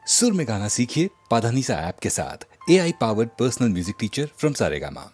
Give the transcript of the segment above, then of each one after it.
सुर में गाना सीखिए पाधानीसा ऐप के साथ। AI powered personal music teacher from Saregama.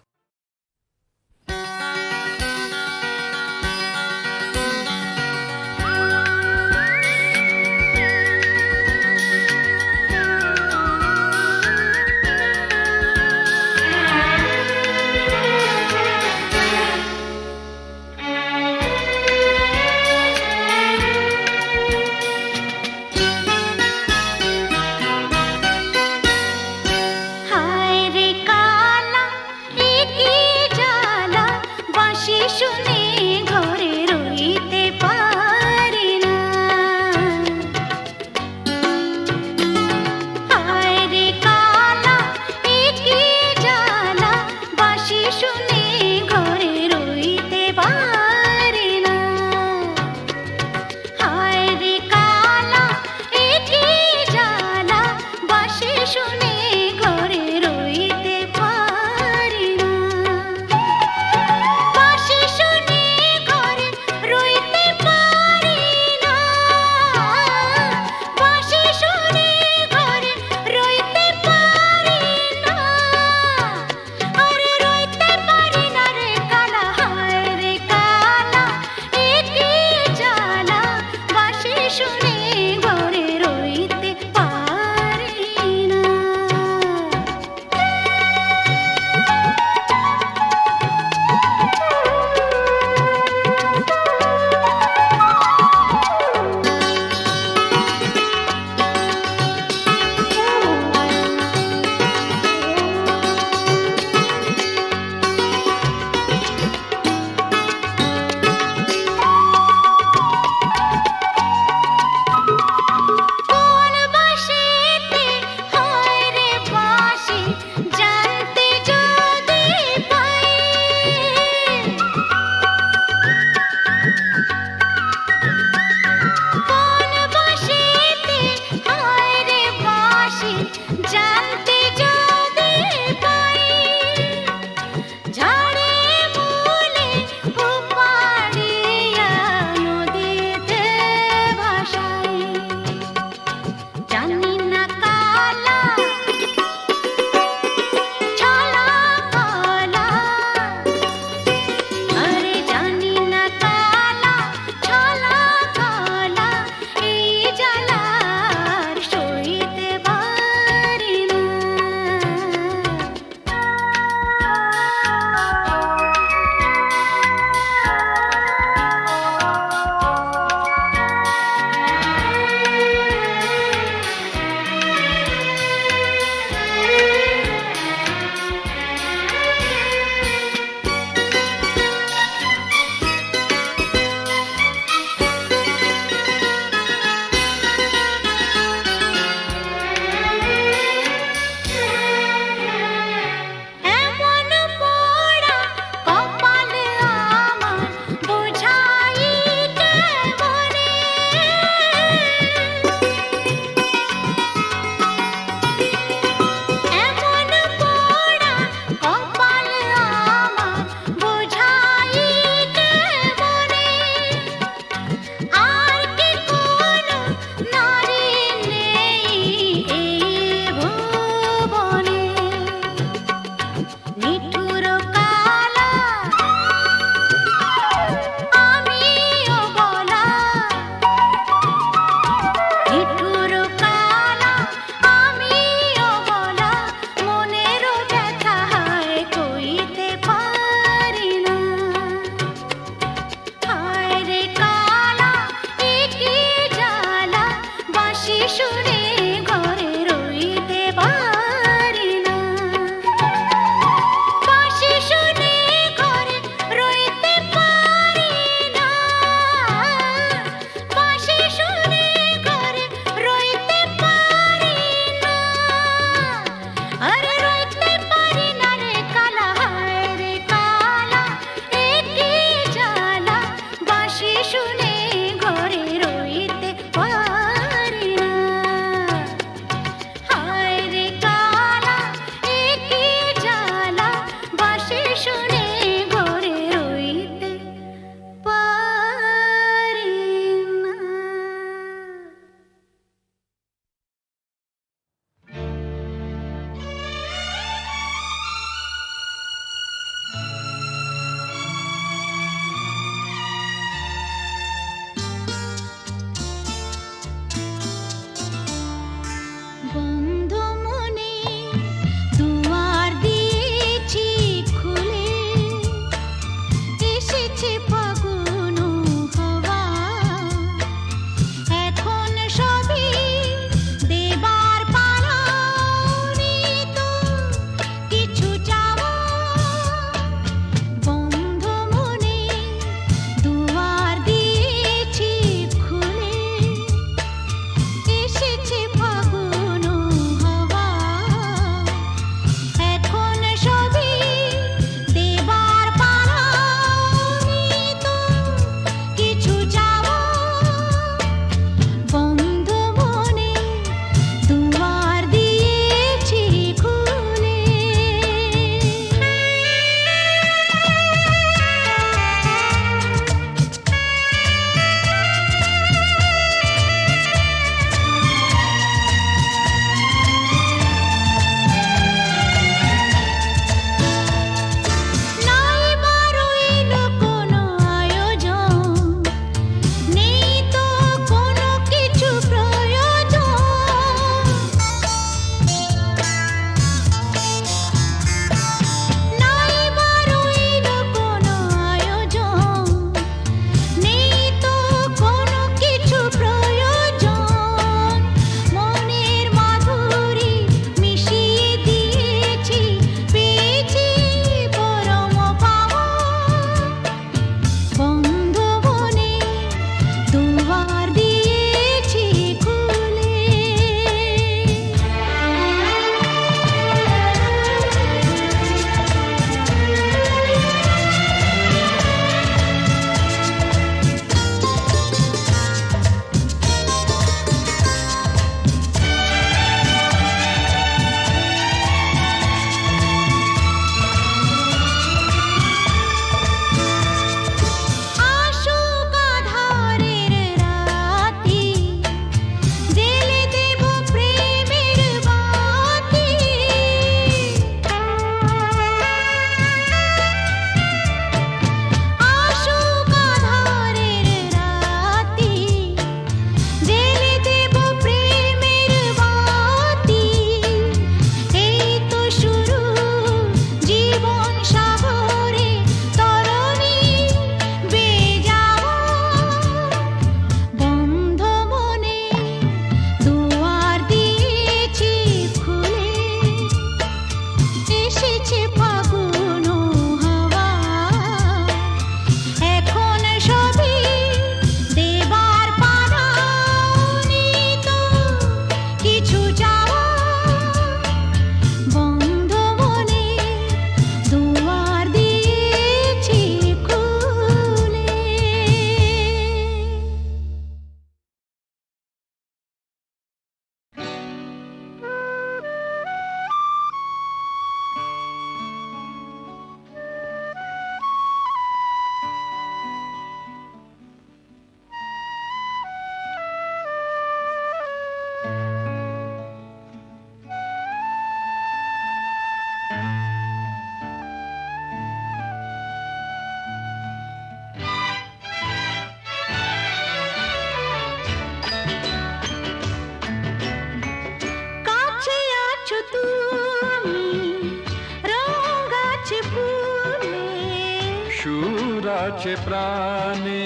আছে প্রাণে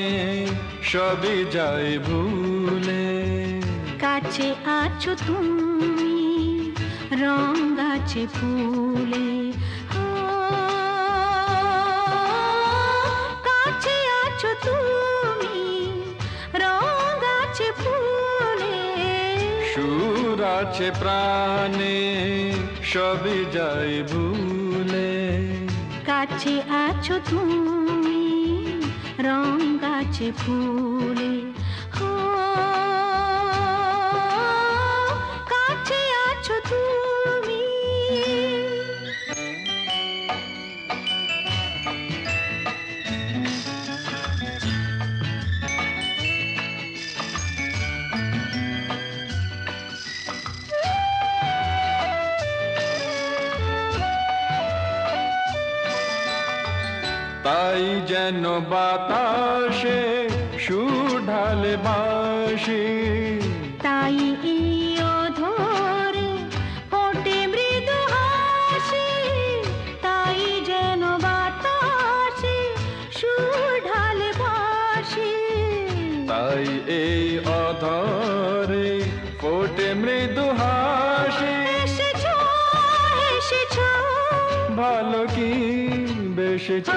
সবই যায় ভুলে, কাছে আছো তুমি রং গাছে ফুলে, ও, কাছে আছো তুমি রং গাছে ফুলে, সুর আছে প্রাণে সবই যায় ভুলে, কাছে আছো তুমি রং গাছে ফুলে, ও, কাছে আছো তুমি। তাই যেন বাতাসে সুর ঢালে বাঁশি, তাই এই অধরে ফোটে মৃদু হাসি, তাই যেন বাতাসে সুর ঢালে বাঁশি, তাই এই অধরে ফোটে মৃদু হাসি। এসেছো এসেছো ভালো কি বেশেছ,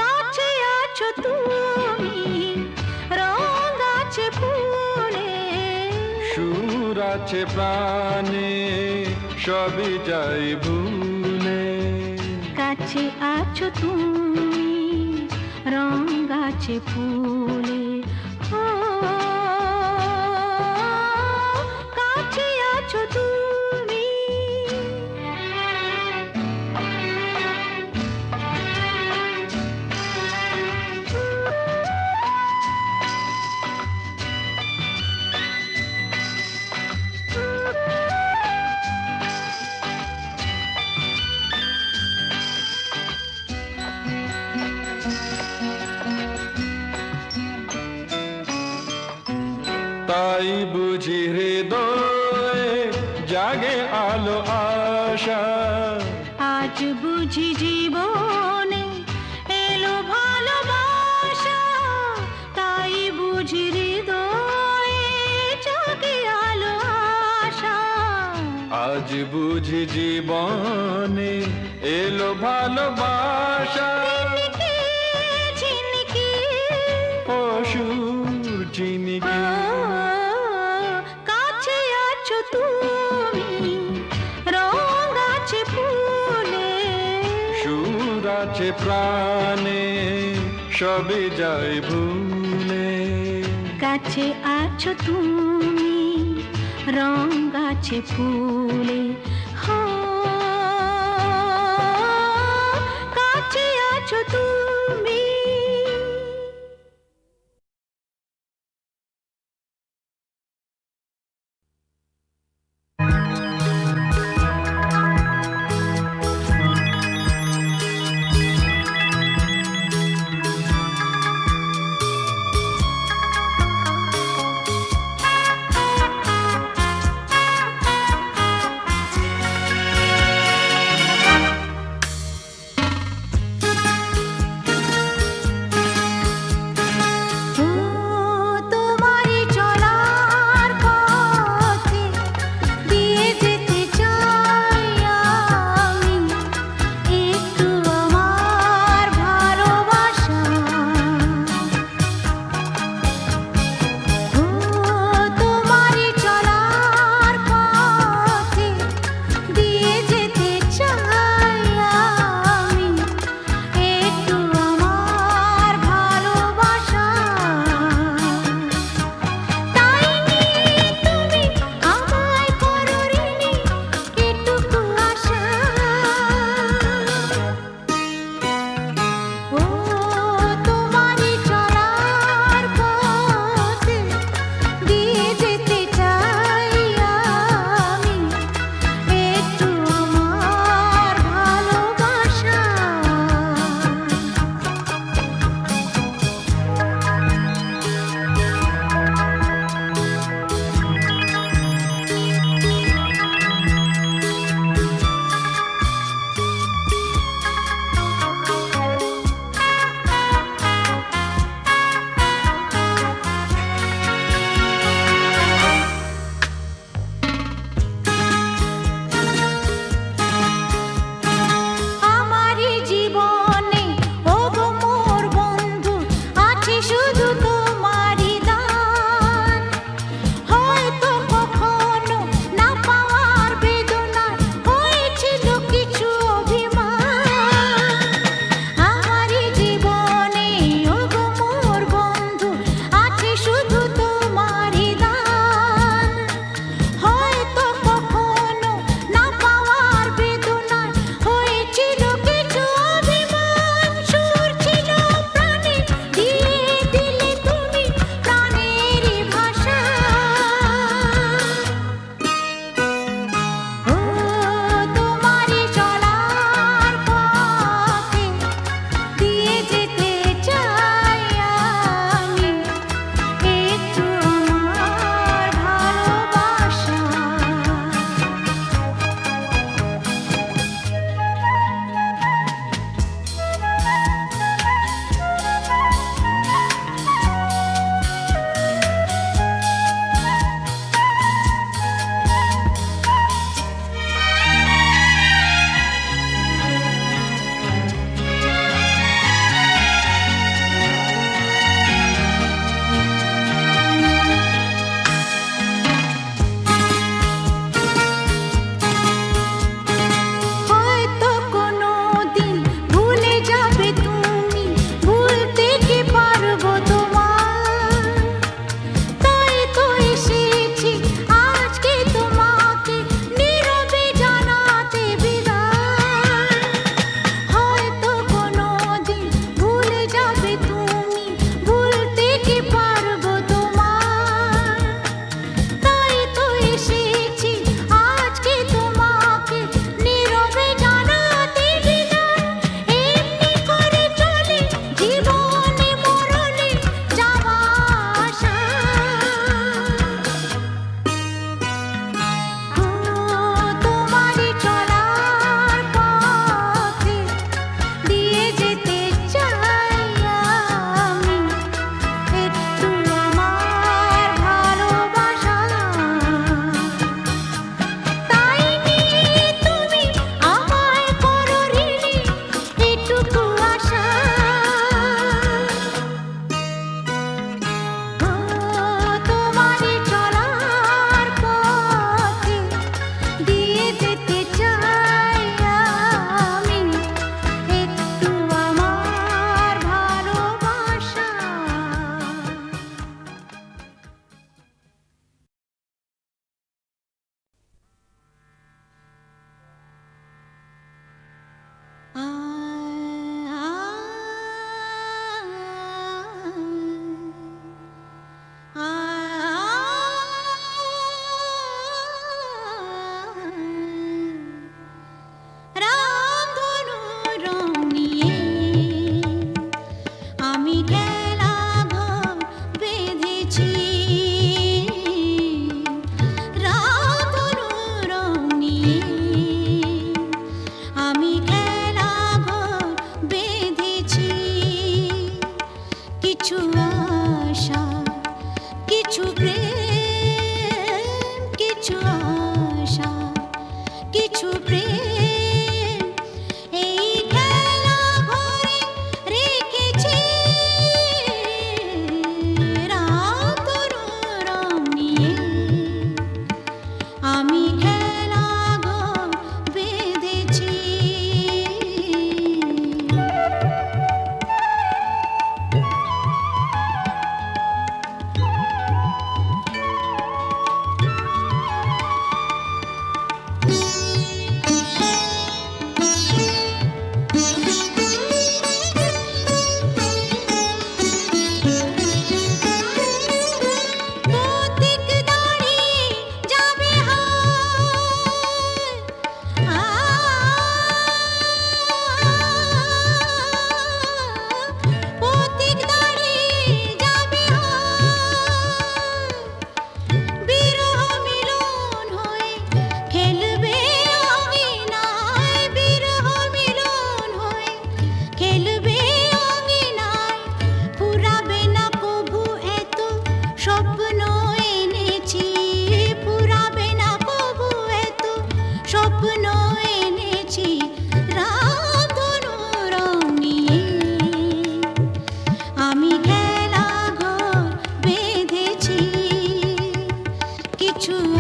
কাছে আছো তুমি রং গাছে ফুলে, সুর আছে প্রাণে সবই যায় ভুলে, কাছে আছো তুমি রং গাছে ফুলে, ও, কাছে আছো তুমি। তাই বুঝি হৃদয়ে জাগে আলো আশা, আজ বুঝি জীবনে এলো ভালোবাসা, তাই বুঝি হৃদয়ে জাগে আলো আশা, আজ বুঝি জীবনে এলো ভালোবাসা। ঝিনিকি ঝিনিকি অসুর চিনিকি, কাছে আছো তুমি রং গাছে ফুলে, সুর আছে প্রাণে সবই যায় ভুলে, কাছে আছো তুমি রং গাছে ফুলে, হো, কাছে আছো তুমি।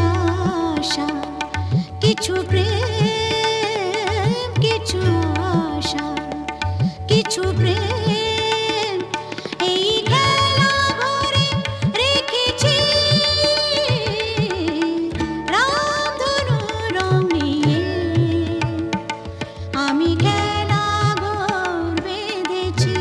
আশা, কিছু প্রেম, কিছু আশা, কিছু প্রেম, এই খেলা ঘরে রেখেছি রামধনু রং নিয়ে। আমি খেলা ঘর বেঁধেছি।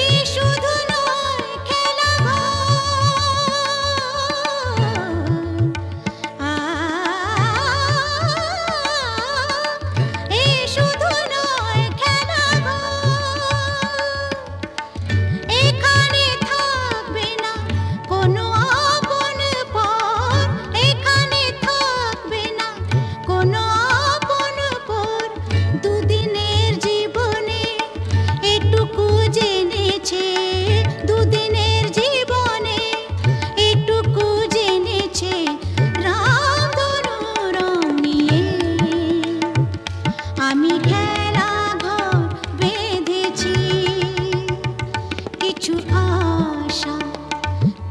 এই শুধু নয় খেলা ঘর, এই শুধু নয় খেলা ঘর, এখানে থাকবে না কোনো আপন পর, এখানে থাকবে না কোনো আপন পর। দুদিনের জীবনে এটুকু জেনেছে, দুদিনের জীবনে এটুকু জেনেছে রামধনু রং নিয়ে। আমি খেলা ঘর বেঁধেছি, কিছু আশা,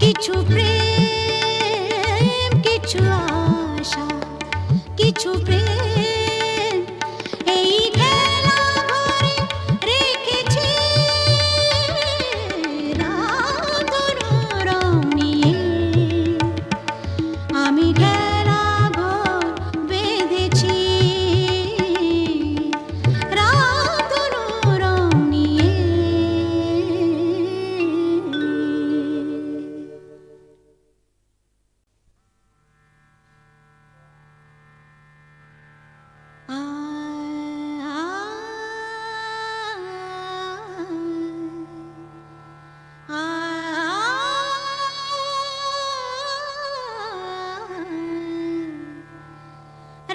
কিছু প্রেম, কিছু আশা, কিছু প্রেম, এই খেলা ঘরে রেখেছি রামধনু রং নিয়ে। আমি খেলা ঘর বেঁধেছি রামধনু রং নিয়ে।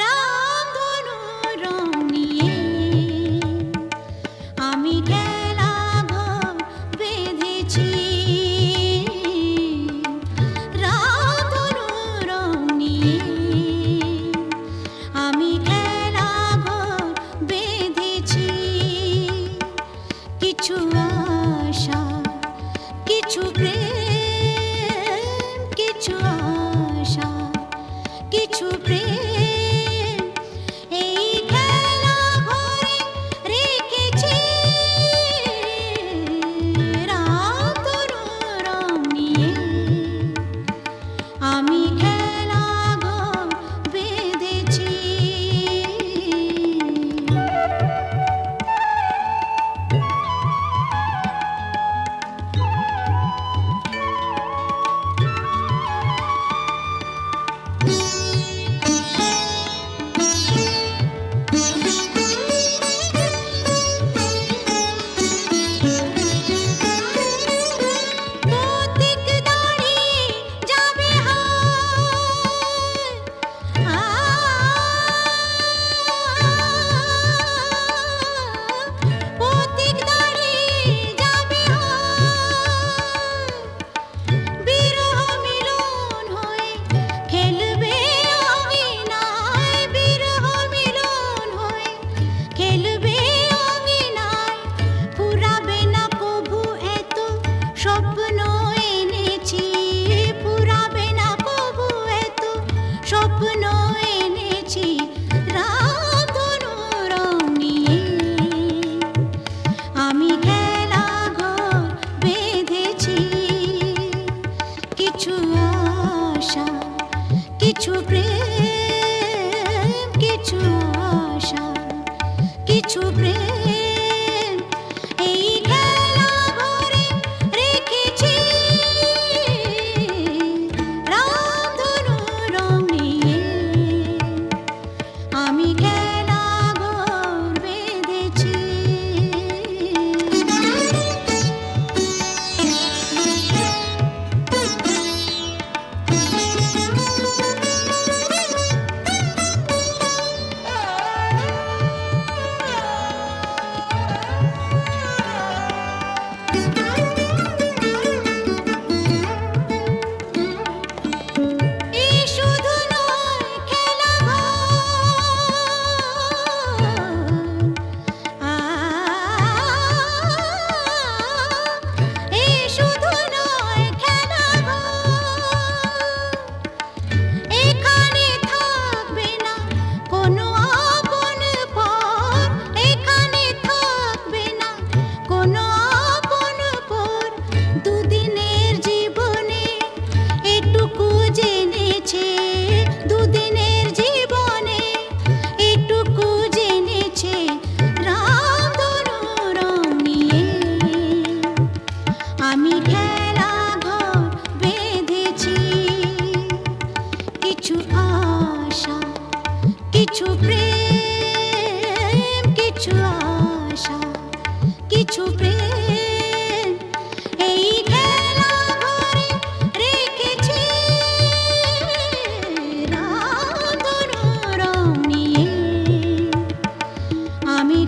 রামধনু রং নিয়ে আমি খেলা ঘর বেঁধেছি রামধনু রং নিয়ে। আমি খেলা ঘর বেঁধেছি, কিছু আশা, কিছু প্রেম, কিছু আশা, কিছু প্রেম, এই খেলা ঘরে রেখেছি রামধনু রং নিয়ে। আমি খেলা ঘর বেঁধেছি। আশা কিছু প্রেম এই খেলা ঘরে রেখেছি রাত রং নিয়ে আমি